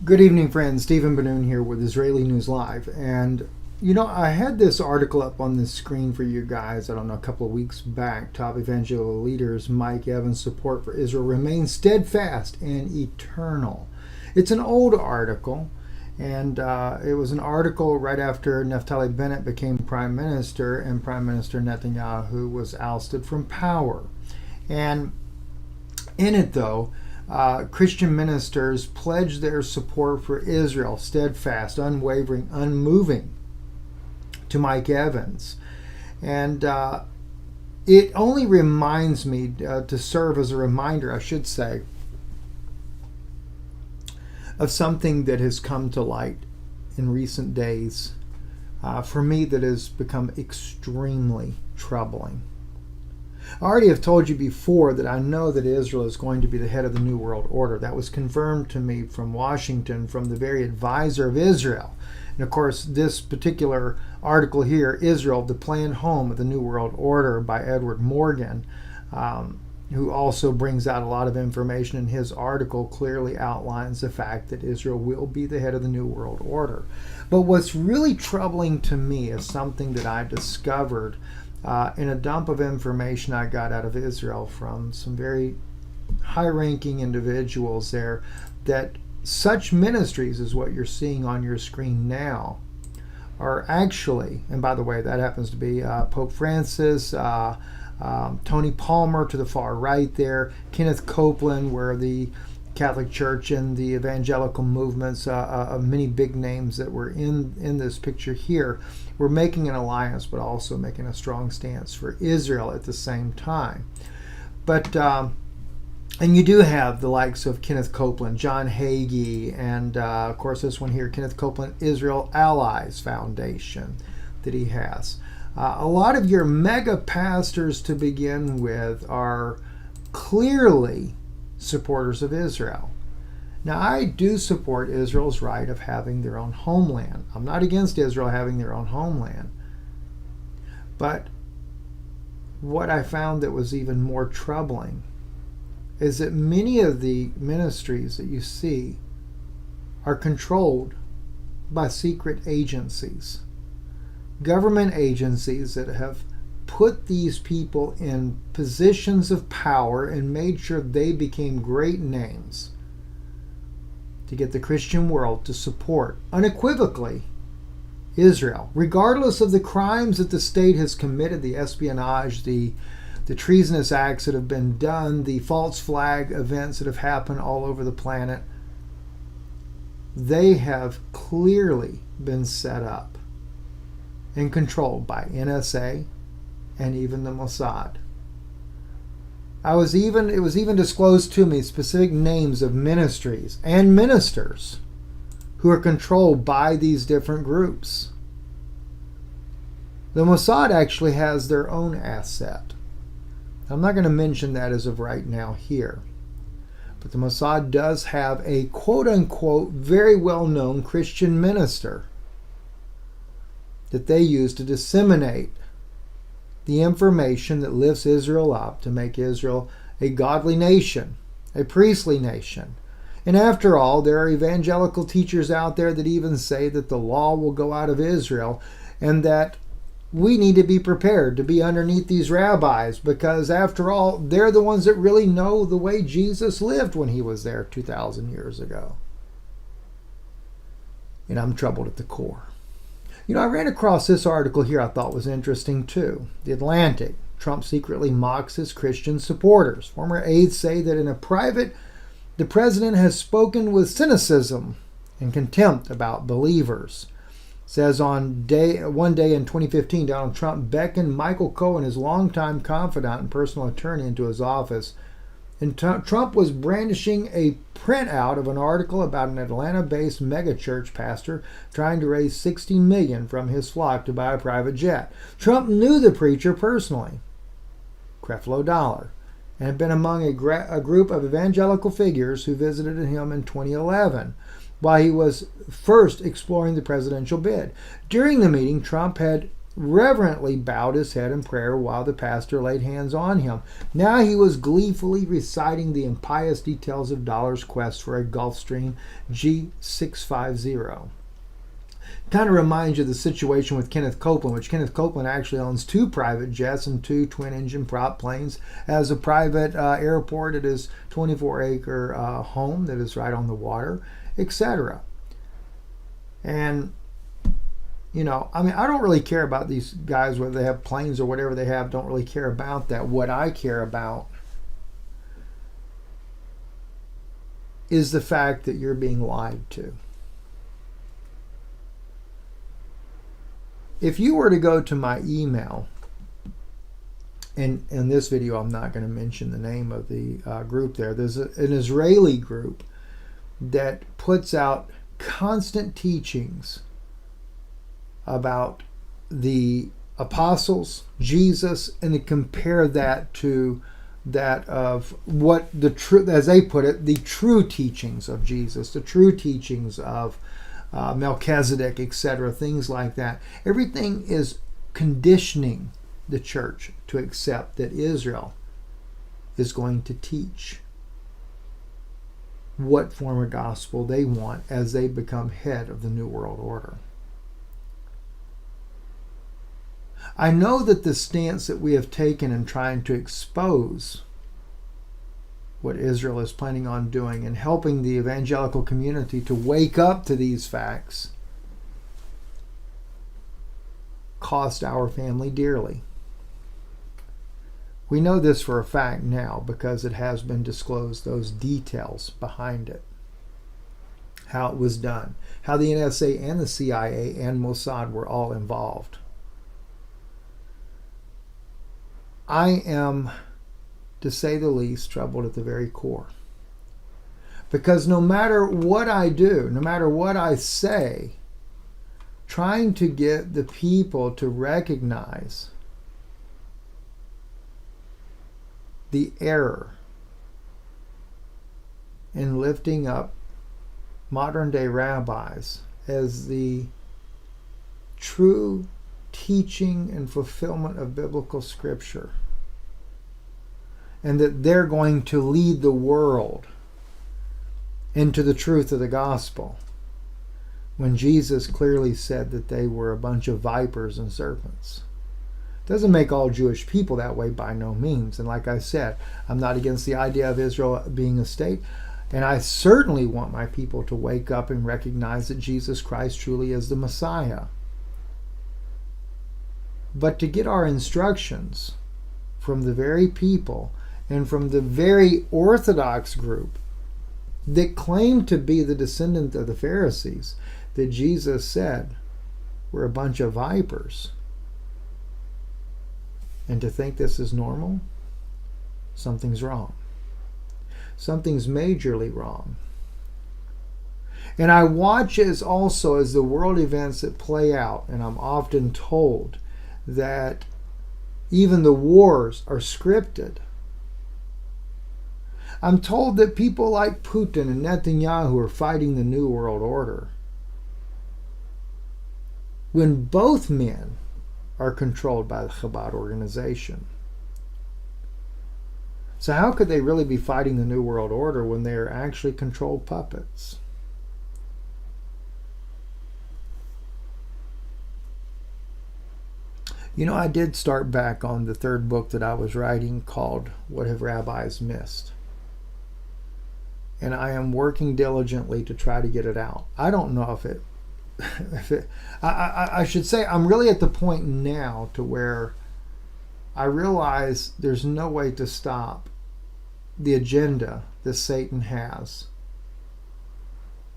Good evening, friends. Stephen Benoon here with Israeli News Live. And, I had this article up on the screen for you guys, I don't know, a couple of weeks back. Top evangelical leaders Mike Evans' support for Israel remains steadfast and eternal. It's an old article, and it was an article right after Naftali Bennett became prime minister and Prime Minister Netanyahu was ousted from power. And in it, though, Christian ministers pledged their support for Israel, steadfast, unwavering, unmoving, to Mike Evans. And it only reminds me, to serve as a reminder, I should say, of something that has come to light in recent days, for me, that has become extremely troubling. I already have told you before that I know that Israel is going to be the head of the New World Order. That was confirmed to me from Washington, from the very advisor of Israel. And of course, this particular article here, Israel, the Planned Home of the New World Order, by Edward Morgan, who also brings out a lot of information in his article, clearly outlines the fact that Israel will be the head of the New World Order. But what's really troubling to me is something that I discovered in a dump of information I got out of Israel from some very high-ranking individuals there, that such ministries as what you're seeing on your screen now are actually, and by the way, that happens to be Pope Francis, Tony Palmer to the far right there, Kenneth Copeland, where the Catholic Church and the evangelical movements, many big names that were in this picture here, were making an alliance, but also making a strong stance for Israel at the same time. But and you do have the likes of Kenneth Copeland, John Hagee, and of course this one here, Kenneth Copeland Israel Allies Foundation, that he has. A lot of your mega pastors to begin with are clearly supporters of Israel. Now, I do support Israel's right of having their own homeland. I'm not against Israel having their own homeland. But what I found that was even more troubling is that many of the ministries that you see are controlled by secret agencies, government agencies that have put these people in positions of power and made sure they became great names to get the Christian world to support unequivocally Israel, regardless of the crimes that the state has committed, the espionage, the treasonous acts that have been done, the false flag events that have happened all over the planet. They have clearly been set up and controlled by NSA and even the Mossad. It was even disclosed to me specific names of ministries and ministers who are controlled by these different groups. The Mossad actually has their own asset. I'm not going to mention that as of right now here. But the Mossad does have a quote-unquote very well-known Christian minister that they use to disseminate the information that lifts Israel up to make Israel a godly nation, a priestly nation. And after all, there are evangelical teachers out there that even say that the law will go out of Israel and that we need to be prepared to be underneath these rabbis because, after all, they're the ones that really know the way Jesus lived when he was there 2,000 years ago. And I'm troubled at the core. I ran across this article here I thought was interesting too. The Atlantic. Trump secretly mocks his Christian supporters. Former aides say that in a private, the president has spoken with cynicism and contempt about believers. Says one day in 2015, Donald Trump beckoned Michael Cohen, his longtime confidant and personal attorney, into his office. And Trump was brandishing a printout of an article about an Atlanta-based megachurch pastor trying to raise $60 million from his flock to buy a private jet. Trump knew the preacher personally, Creflo Dollar, and had been among a group of evangelical figures who visited him in 2011 while he was first exploring the presidential bid. During the meeting, Trump had reverently bowed his head in prayer while the pastor laid hands on him. Now he was gleefully reciting the impious details of Dollar's quest for a Gulfstream G650. Kind of reminds you of the situation with Kenneth Copeland, which Kenneth Copeland actually owns 2 private jets and 2 twin-engine prop planes, has a private airport at his 24-acre home that is right on the water, etc. And, you know, I mean, I don't really care about these guys, whether they have planes or whatever they have, don't really care about that. What I care about is the fact that you're being lied to. If you were to go to my email, and in this video I'm not going to mention the name of the group there, there's an Israeli group that puts out constant teachings about the apostles, Jesus, and to compare that to that of what the true, as they put it, the true teachings of Jesus, the true teachings of Melchizedek, etc., things like that. Everything is conditioning the church to accept that Israel is going to teach what form of gospel they want as they become head of the New World Order. I know that the stance that we have taken in trying to expose what Israel is planning on doing and helping the evangelical community to wake up to these facts cost our family dearly. We know this for a fact now because it has been disclosed, those details behind it, how it was done, how the NSA and the CIA and Mossad were all involved. I am, to say the least, troubled at the very core. Because no matter what I do, no matter what I say, trying to get the people to recognize the error in lifting up modern day rabbis as the true teaching and fulfillment of biblical scripture, and that they're going to lead the world into the truth of the gospel, when Jesus clearly said that they were a bunch of vipers and serpents. Doesn't make all Jewish people that way, by no means. And like I said, I'm not against the idea of Israel being a state, and I certainly want my people to wake up and recognize that Jesus Christ truly is the Messiah. But to get our instructions from the very people and from the very Orthodox group that claim to be the descendant of the Pharisees, that Jesus said were a bunch of vipers, and to think this is normal, something's wrong. Something's majorly wrong. And I watch as the world events that play out, and I'm often told that even the wars are scripted. I'm told that people like Putin and Netanyahu are fighting the New World Order, when both men are controlled by the Chabad organization. So how could they really be fighting the New World Order when they are actually controlled puppets? You know, I did start back on the 3rd book that I was writing called What Have Rabbis Missed? And I am working diligently to try to get it out. I don't know if it I should say I'm really at the point now to where I realize there's no way to stop the agenda that Satan has.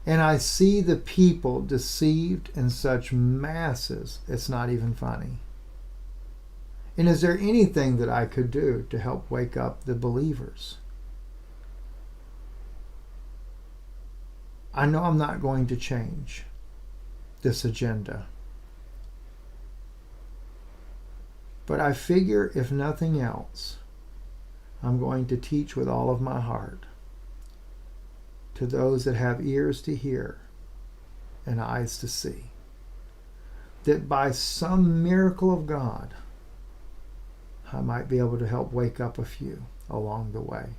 And I see the people deceived in such masses, it's not even funny. And is there anything that I could do to help wake up the believers? I know I'm not going to change this agenda. But I figure, if nothing else, I'm going to teach with all of my heart to those that have ears to hear and eyes to see. that by some miracle of God, I might be able to help wake up a few along the way.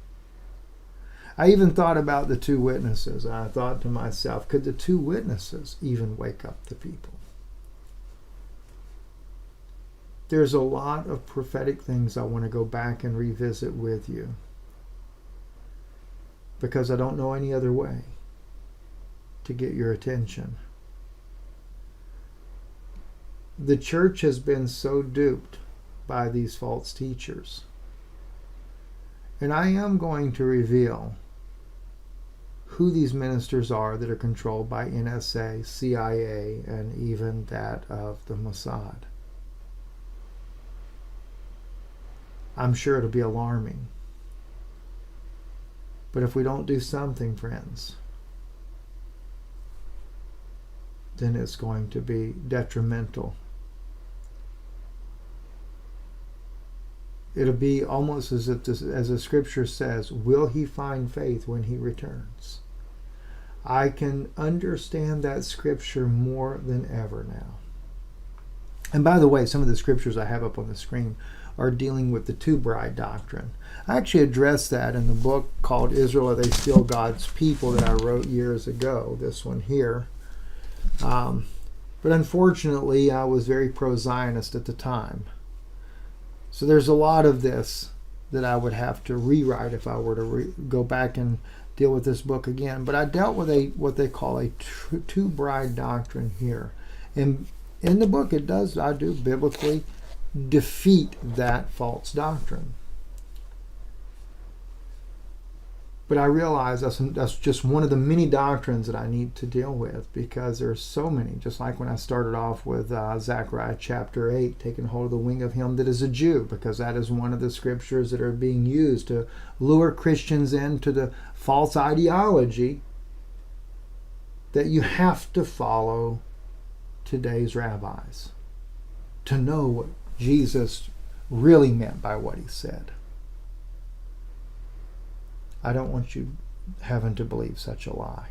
I even thought about the two witnesses. And I thought to myself, could the two witnesses even wake up the people? There's a lot of prophetic things I want to go back and revisit with you, because I don't know any other way to get your attention. The church has been so duped by these false teachers. And I am going to reveal who these ministers are that are controlled by NSA, CIA, and even that of the Mossad. I'm sure it'll be alarming. But if we don't do something, friends, then it's going to be detrimental. It'll be almost as if, as the scripture says, will he find faith when he returns? I can understand that scripture more than ever now. And by the way, some of the scriptures I have up on the screen are dealing with the two-bride doctrine. I actually addressed that in the book called Israel, Are They Still God's People, that I wrote years ago, this one here. But unfortunately, I was very pro-Zionist at the time. So there's a lot of this that I would have to rewrite if I were to go back and deal with this book again. But I dealt with what they call a two-bride doctrine here. And in the book, I do biblically defeat that false doctrine. But I realize that's just one of the many doctrines that I need to deal with, because there's so many. Just like when I started off with Zechariah chapter 8, taking hold of the wing of him that is a Jew, because that is one of the scriptures that are being used to lure Christians into the false ideology that you have to follow today's rabbis to know what Jesus really meant by what he said. I don't want you having to believe such a lie.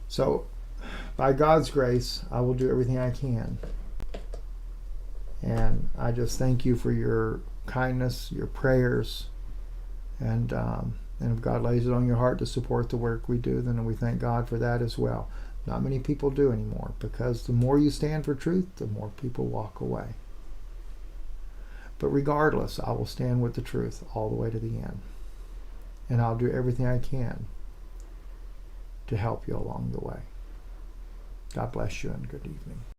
So, by God's grace, I will do everything I can. And I just thank you for your kindness, your prayers, and if God lays it on your heart to support the work we do, then we thank God for that as well. Not many people do anymore, because the more you stand for truth, the more people walk away. But regardless, I will stand with the truth all the way to the end. And I'll do everything I can to help you along the way. God bless you and good evening.